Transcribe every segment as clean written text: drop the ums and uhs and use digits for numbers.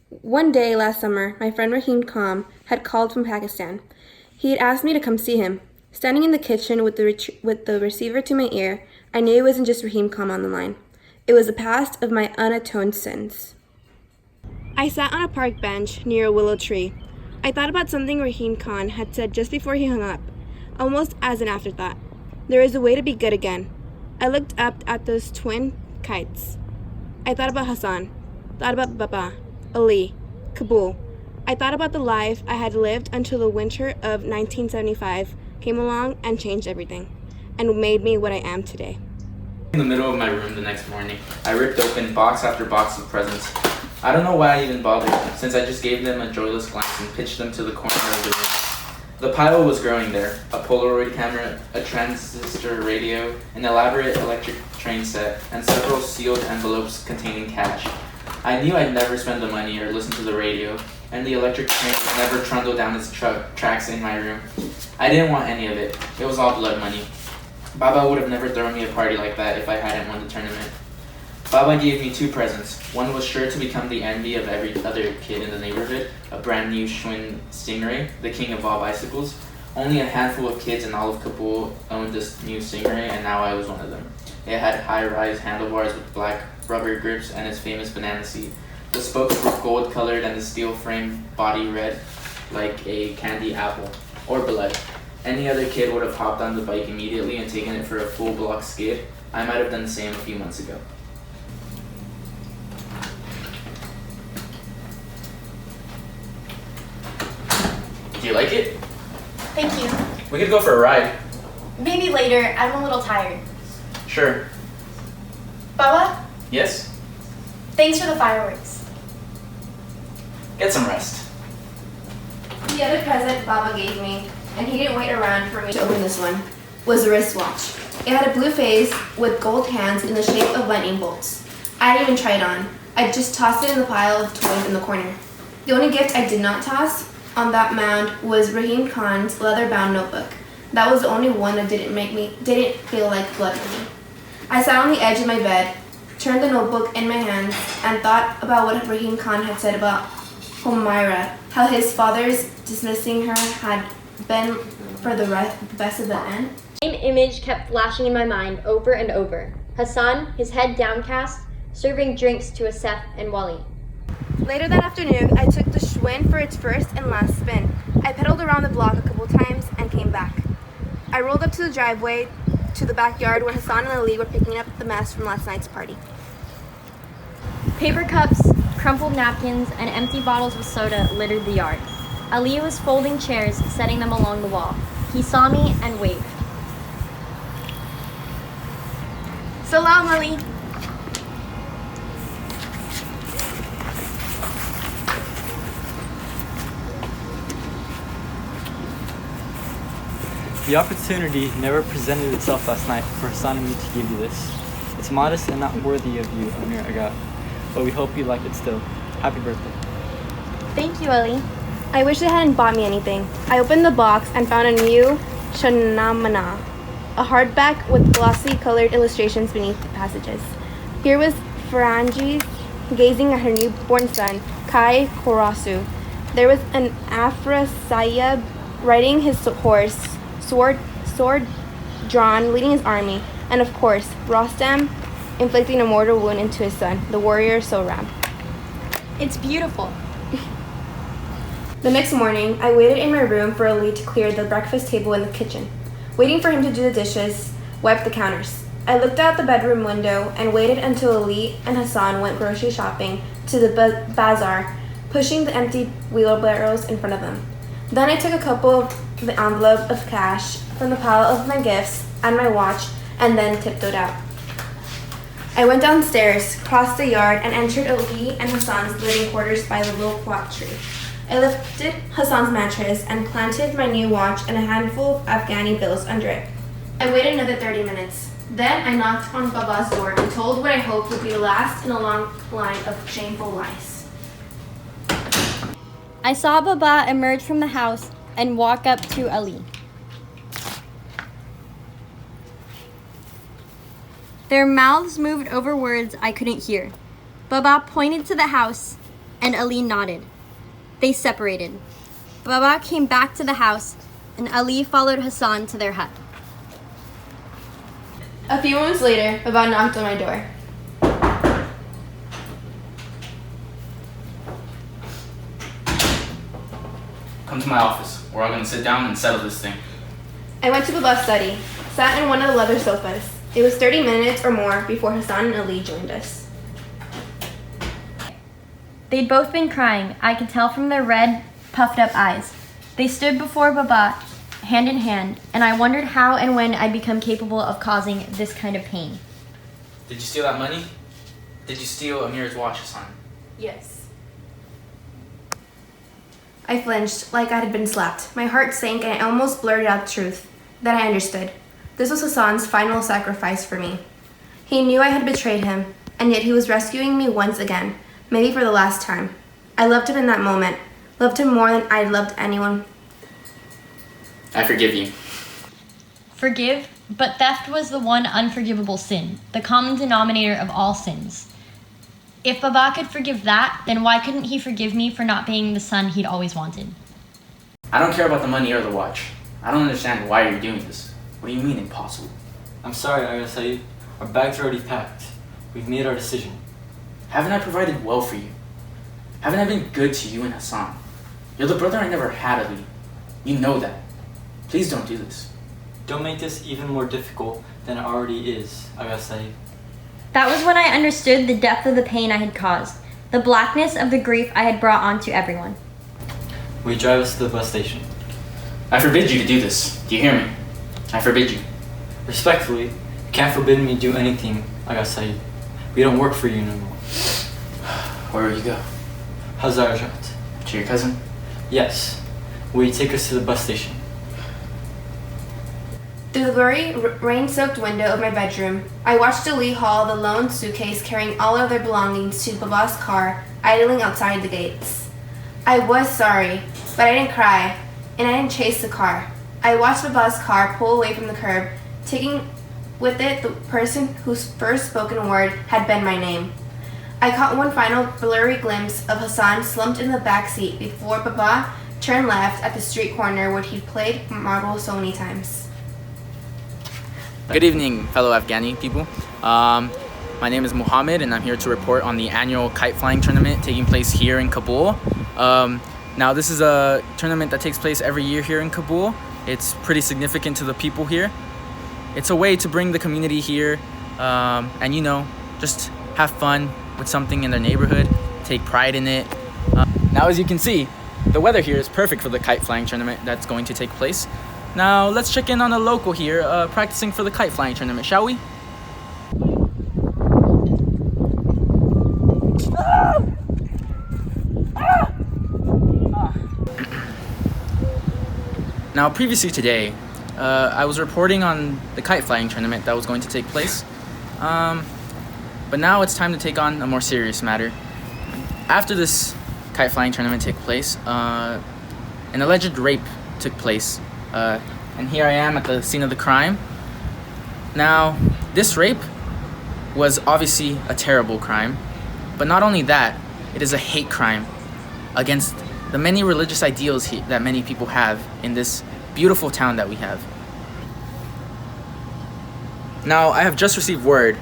One day last summer, my friend Rahim Khan had called from Pakistan. He had asked me to come see him. Standing in the kitchen with the receiver to my ear, I knew it wasn't just Rahim Khan on the line. It was the past of my unatoned sins. I sat on a park bench near a willow tree. I thought about something Rahim Khan had said just before he hung up, almost as an afterthought. There is a way to be good again. I looked up at those twin kites. I thought about Hassan, thought about Baba, Ali, Kabul. I thought about the life I had lived until the winter of 1975 came along and changed everything, and made me what I am today. In the middle of my room the next morning, I ripped open box after box of presents. I don't know why I even bothered, since I just gave them a joyless glance and pitched them to the corner of the room. The pile was growing there: a Polaroid camera, a transistor radio, an elaborate electric train set, and several sealed envelopes containing cash. I knew I'd never spend the money or listen to the radio, and the electric train would never trundle down its tracks in my room. I didn't want any of it. It was all blood money. Baba would have never thrown me a party like that if I hadn't won the tournament. Baba gave me 2 presents. One was sure to become the envy of every other kid in the neighborhood, a brand new Schwinn Stingray, the king of all bicycles. Only a handful of kids in all of Kabul owned this new Stingray, and now I was one of them. It had high-rise handlebars with black rubber grips and its famous banana seat. The spokes were gold-colored and the steel frame body red like a candy apple, or blood. Any other kid would have hopped on the bike immediately and taken it for a full block skid. I might have done the same a few months ago. Do you like it? Thank you. We could go for a ride. Maybe later. I'm a little tired. Sure. Baba, Yes? thanks for the fireworks. Get some rest. The other present Baba gave me, and he didn't wait around for me to open this one, was a wristwatch. It had a blue face with gold hands in the shape of lightning bolts. I didn't even try it on. I just tossed it in the pile of toys in the corner. The only gift I did not toss on that mound was Rahim Khan's leather-bound notebook. That was the only one that didn't feel like blood to me. I sat on the edge of my bed, turned the notebook in my hands, and thought about what Rahim Khan had said about Humaira, how his father's dismissing her had been for the best of the end. The same image kept flashing in my mind over and over. Hassan, his head downcast, serving drinks to Asef and Wali. Later that afternoon, I took the Schwinn for its first and last spin. I pedaled around the block a couple times and came back. I rolled up to the driveway to the backyard where Hassan and Ali were picking up the mess from last night's party. Paper cups, crumpled napkins, and empty bottles of soda littered the yard. Ali was folding chairs, setting them along the wall. He saw me and waved. Salam, Ali. The opportunity never presented itself last night for Hassan and me to give you this. It's modest and not worthy of you, Amir Aga, but we hope you like it still. Happy birthday. Thank you, Ali. I wish they hadn't bought me anything. I opened the box and found a new Shanamana, a hardback with glossy colored illustrations beneath the passages. Here was Frangi's gazing at her newborn son, Kai Korasu. There was an Afrasayab riding his horse, sword drawn, leading his army, and of course, Rostam inflicting a mortal wound into his son, the warrior Sohrab. It's beautiful. The next morning, I waited in my room for Ali to clear the breakfast table in the kitchen, waiting for him to do the dishes, wipe the counters. I looked out the bedroom window and waited until Ali and Hassan went grocery shopping to the bazaar, pushing the empty wheelbarrows in front of them. Then I took a couple of the envelope of cash from the pile of my gifts and my watch, and then tiptoed out. I went downstairs, crossed the yard, and entered Ali and Hassan's living quarters by the loquat tree. I lifted Hassan's mattress and planted my new watch and a handful of Afghani bills under it. I waited another 30 minutes. Then I knocked on Baba's door and told what I hoped would be the last in a long line of shameful lies. I saw Baba emerge from the house and walk up to Ali. Their mouths moved over words I couldn't hear. Baba pointed to the house. and Ali nodded. They separated. Baba came back to the house, and Ali followed Hassan to their hut. A few moments later, Baba knocked on my door. Come to my office. We're all going to sit down and settle this thing. I went to Baba's study, sat in one of the leather sofas. It was 30 minutes or more before Hassan and Ali joined us. They'd both been crying. I could tell from their red, puffed-up eyes. They stood before Baba, hand in hand, and I wondered how and when I'd become capable of causing this kind of pain. Did you steal that money? Did you steal Amir's watch, Hassan? Yes. I flinched like I had been slapped. My heart sank and I almost blurted out the truth. Then I understood. This was Hassan's final sacrifice for me. He knew I had betrayed him, and yet he was rescuing me once again, maybe for the last time. I loved him in that moment, loved him more than I'd loved anyone. I forgive you. Forgive? But theft was the one unforgivable sin, the common denominator of all sins. If Baba could forgive that, then why couldn't he forgive me for not being the son he'd always wanted? I don't care about the money or the watch. I don't understand why you're doing this. What do you mean impossible? I'm sorry, I gotta tell you. Our bags are already packed. We've made our decision. Haven't I provided well for you? Haven't I been good to you and Hassan? You're the brother I never had, Ali. You know that. Please don't do this. Don't make this even more difficult than it already is, I gotta say. That was when I understood the depth of the pain I had caused, the blackness of the grief I had brought onto everyone. Will you drive us to the bus station? I forbid you to do this. Do you hear me? I forbid you. Respectfully, you can't forbid me to do anything, I gotta say. We don't work for you no more. Where will you go? Hazarajat. To your cousin? Yes. Will you take us to the bus station? Through the blurry, rain-soaked window of my bedroom, I watched Ali haul the lone suitcase carrying all of their belongings to Baba's car, idling outside the gates. I was sorry, but I didn't cry, and I didn't chase the car. I watched Baba's car pull away from the curb, taking with it the person whose first spoken word had been my name. I caught one final blurry glimpse of Hassan slumped in the back seat before Baba turned left at the street corner where he'd played marbles so many times. Good evening, fellow Afghani people. My name is Mohammed, and I'm here to report on the annual kite flying tournament taking place here in Kabul. Now, this is a tournament that takes place every year here in Kabul. It's pretty significant to the people here. It's a way to bring the community here and, just have fun with something in their neighborhood, take pride in it. Now, as you can see, the weather here is perfect for the kite flying tournament that's going to take place. Now, let's check in on a local here practicing for the kite flying tournament, shall we? Now, previously today, I was reporting on the kite flying tournament that was going to take place. But now it's time to take on a more serious matter. After this kite flying tournament took place, an alleged rape took place. And here I am at the scene of the crime. Now, this rape was obviously a terrible crime. But not only that, it is a hate crime against the many religious ideals that many people have in this beautiful town that we have. Now, I have just received word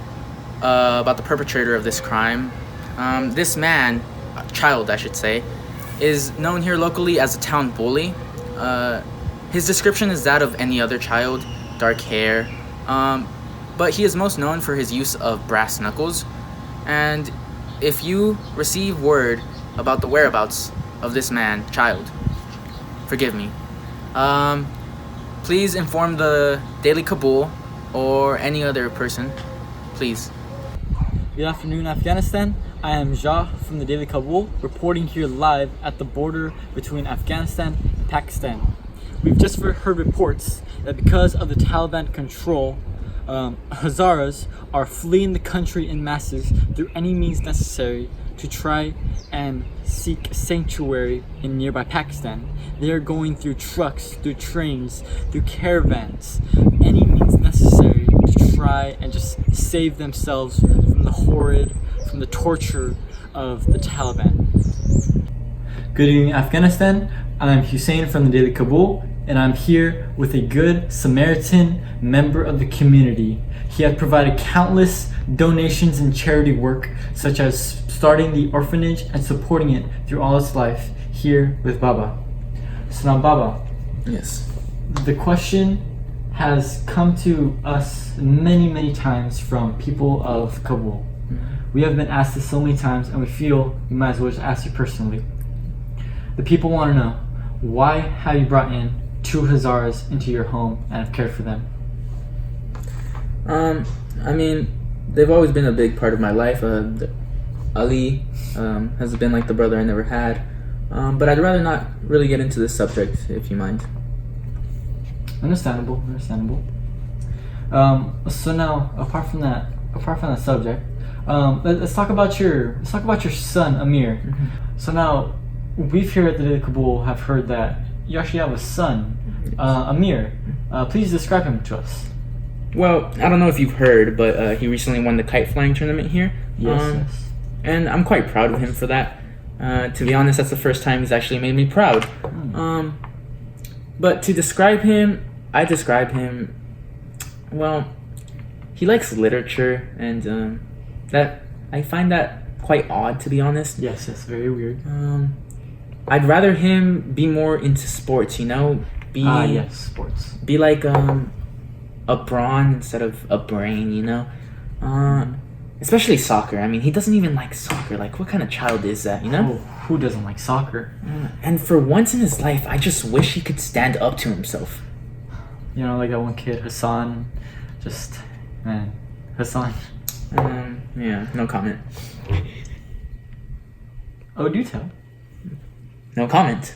about the perpetrator of this crime. This man, child I should say, is known here locally as a town bully. His description is that of any other child, dark hair, but he is most known for his use of brass knuckles. And if you receive word about the whereabouts of this man, child, forgive me, please inform the Daily Kabul or any other person, please. Good afternoon, Afghanistan. I am Jah from the Daily Kabul, reporting here live at the border between Afghanistan and Pakistan. We've just heard reports that because of the Taliban control, Hazaras are fleeing the country in masses through any means necessary to try and seek sanctuary in nearby Pakistan. They are going through trucks, through trains, through caravans, any means necessary to try and just save themselves from the torture of the Taliban. Good evening, Afghanistan. I'm Hussein from the Daily Kabul, and I'm here with a good Samaritan member of the community. He has provided countless donations and charity work, such as starting the orphanage and supporting it through all its life here with Baba. So now, Baba, Yes. the question has come to us many times from people of Kabul. We have been asked this so many times, and we feel we might as well just ask you personally. The people want to know, why have you brought in 2 Hazaras into your home and have cared for them? I mean, they've always been a big part of my life. Ali has been like the brother I never had. But I'd rather not really get into this subject, if you mind. Understandable. So now, apart from that subject, let's talk about your son Amir. Mm-hmm. So now, we've here at the Daily Kabul have heard that you actually have a son, Amir. Please describe him to us. Well, I don't know if you've heard, but he recently won the kite flying tournament here. Yes. And I'm quite proud of him for that. To be honest, that's the first time he's actually made me proud. But to describe him, I describe him, well, he likes literature, and that I find that quite odd, to be honest. Yes, very weird. I'd rather him be more into sports, you know? Yes, sports. Be like a brawn instead of a brain, you know? Especially soccer. I mean, he doesn't even like soccer. Like, what kind of child is that, you know? Oh, who doesn't like soccer? And for once in his life, I just wish he could stand up to himself. You know, like that one kid, Hassan. Hassan. Yeah, no comment. Oh, do tell. No comment.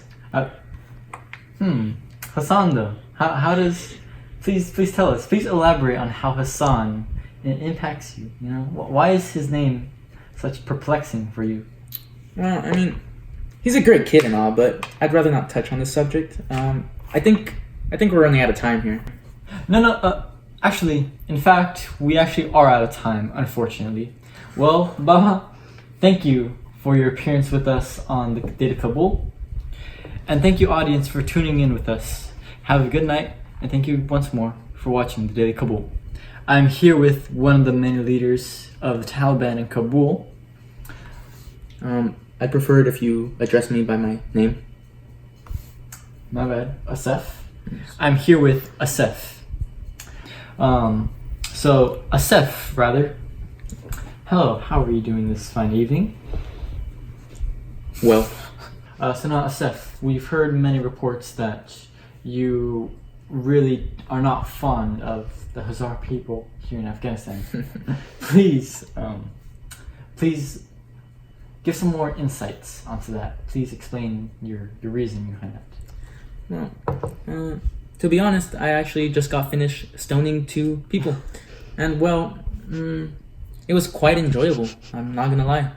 Hassan though. How does... Please tell us. Please elaborate on how Hassan impacts you. You know, why is his name such perplexing for you? Well, I mean, he's a great kid and all, but I'd rather not touch on this subject. I think we're running out of time here. No. Actually, in fact, we actually are out of time, unfortunately. Well, Baba, thank you for your appearance with us on the Daily Kabul. And thank you, audience, for tuning in with us. Have a good night, and thank you once more for watching the Daily Kabul. I'm here with one of the many leaders of the Taliban in Kabul. I'd prefer it if you address me by my name. My bad. Asef. Yes. I'm here with Asef. So, Asef, rather. Hello, how are you doing this fine evening? Well. So now, Asef, we've heard many reports that you really are not fond of the Hazara people here in Afghanistan. Please give some more insights onto that. Please explain your reasoning behind that. Well, to be honest, I actually just got finished stoning 2 people. And well, it was quite enjoyable, I'm not gonna lie.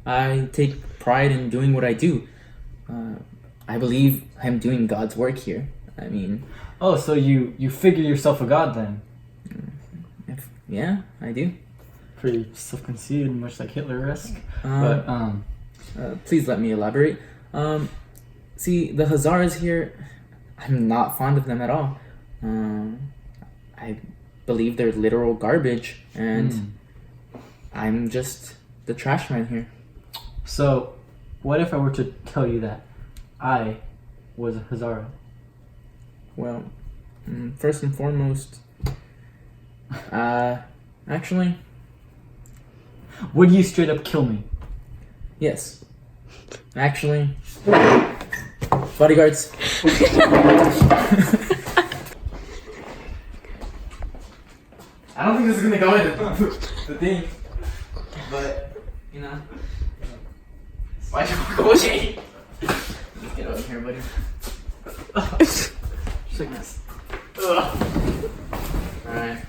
I take pride in doing what I do. I believe I'm doing God's work here. I mean... Oh, so you figure yourself a god then? Yeah, I do. Pretty self-conceited, much like Hitler-esque. Please let me elaborate. See, the Hazaras here, I'm not fond of them at all. I believe they're literal garbage, and I'm just the trash man here. So, what if I were to tell you that I was a Hazara? Well, first and foremost, actually... Would you straight up kill me? Yes. Actually... Bodyguards. I don't think this is gonna go into the thing, but, you know... Why'd you walk away? Let's get over here, buddy. Sickness. Alright.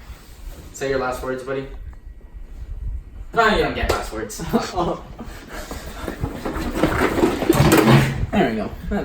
Say your last words, buddy. No, you don't get last words. There we go. That's